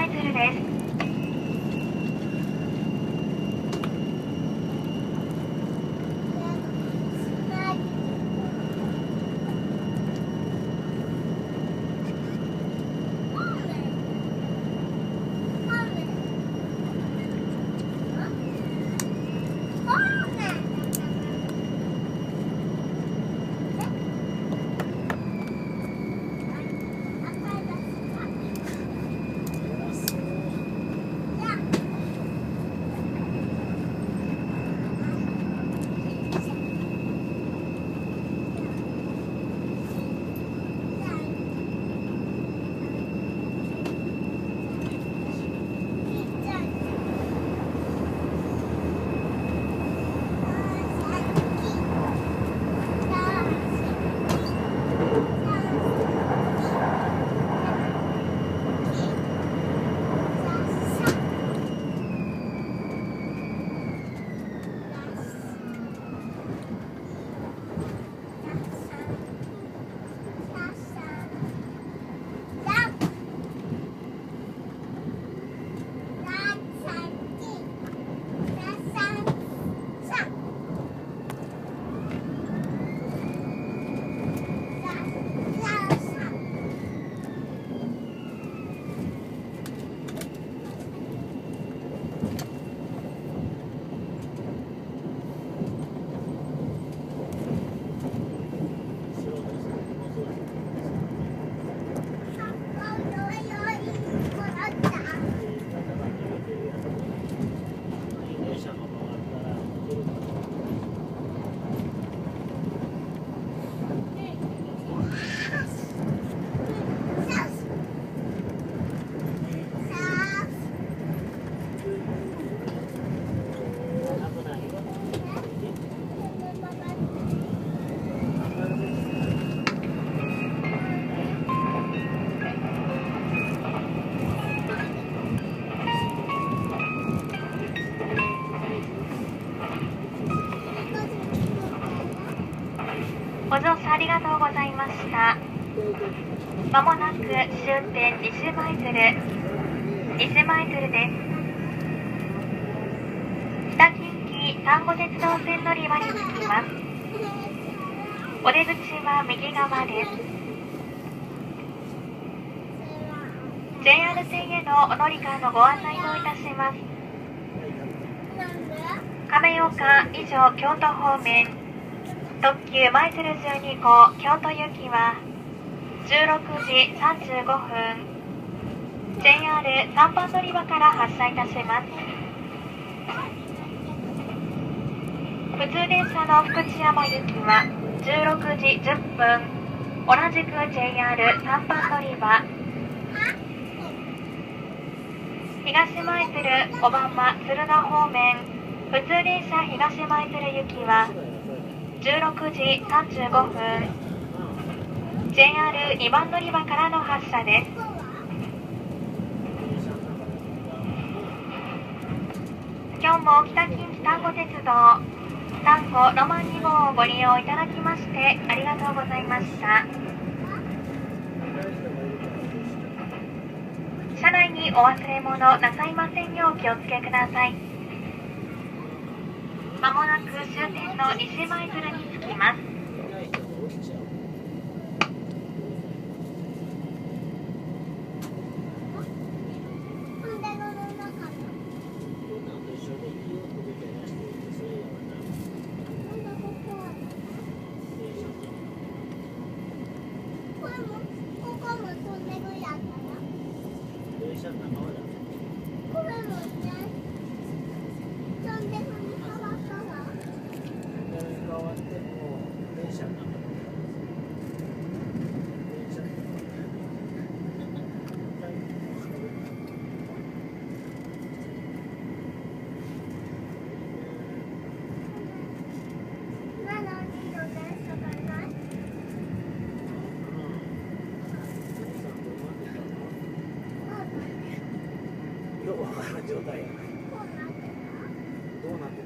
マイルです。ご乗車ありがとうございました。まもなく終点西舞鶴です。北近畿丹後鉄道線乗り場に着きます。お出口は右側です。JR 線へのお乗り換えのご案内をいたします。亀岡以上京都方面特急舞鶴12号京都行きは16時35分 JR3 番乗り場から発車いたします。普通電車の福知山行きは16時10分同じく JR3 番乗り場東舞鶴小浜敦賀方面普通電車東舞鶴行きは16時35分 JR2 番乗り場からの発車です。今日も北近畿丹後鉄道丹後ロマン2号をご利用いただきましてありがとうございました。車内にお忘れ物なさいませんようお気をつけください。まもなく終点の西舞鶴に着きます。よくわからん状態や。どうなって